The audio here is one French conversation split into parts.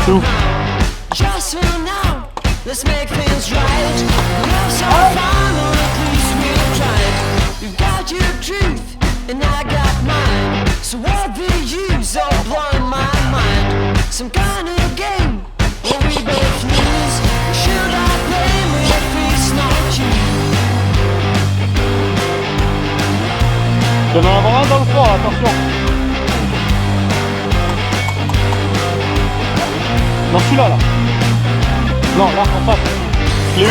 C'est ouf. Il y en a vraiment un dans le froid, attention. Non, celui-là, là. Non, là, en face. Je l'ai eu.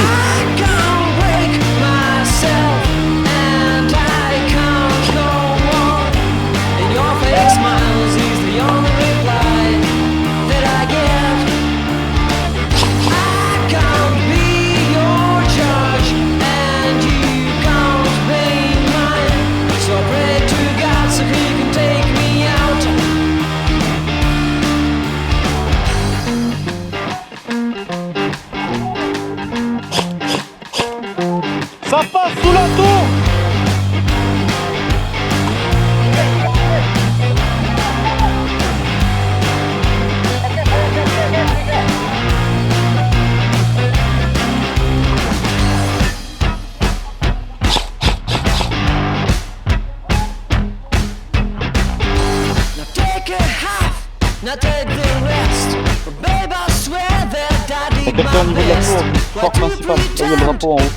Ça passe sous la tour. Il y a quelqu'un au niveau de la tour, porte principale, là il y a le drapeau en haut.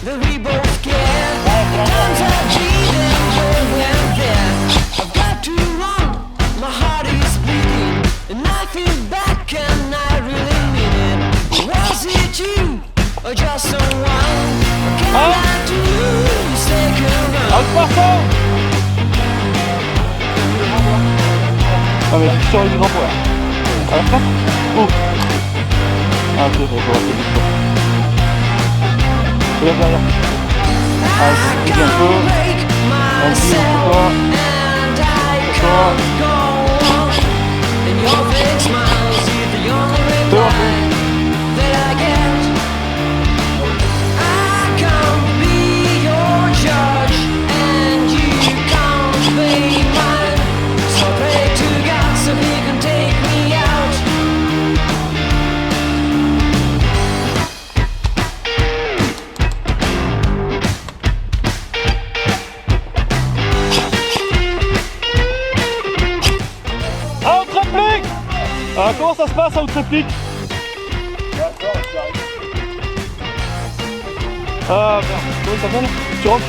Ah mais je suis sur le drapeau là. À la fin. Oh. Ah ok, je vais voir. Regarde derrière. Ah je bouge un peu. On bouge un peu pas. C'est bon. Comment ça se passe à Outre-Réplique? Ah merde, comment il s'appelle? Tu rentres?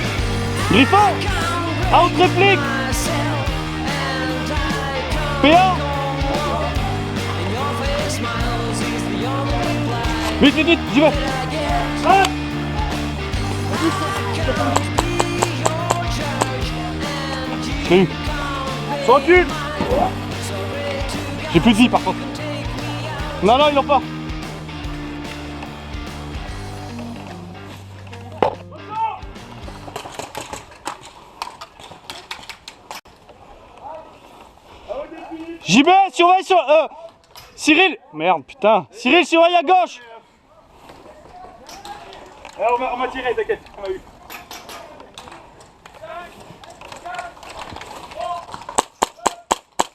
Griffon! À Outre-Réplique! PA! Vite, vite, vite, j'y vais! Ah! Je l'ai eu! Recule! J'ai plus de vie par contre. Non, non, ils l'ont pas. JB, surveille sur... Cyril. Merde, putain. Cyril, surveille à gauche. On m'a tiré, t'inquiète. On m'a eu.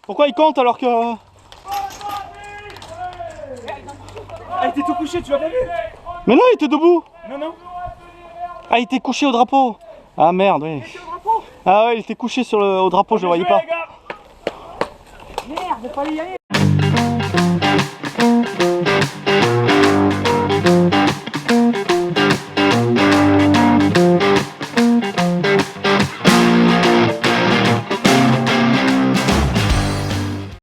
Pourquoi il compte alors que... Ah, il était tout couché, tu l'as pas vu? Mais non, il était debout. Non, non. Ah, il était couché au drapeau. Ah merde, oui. Ah ouais, il était couché sur au drapeau, je le voyais pas. Merde, fallait y aller.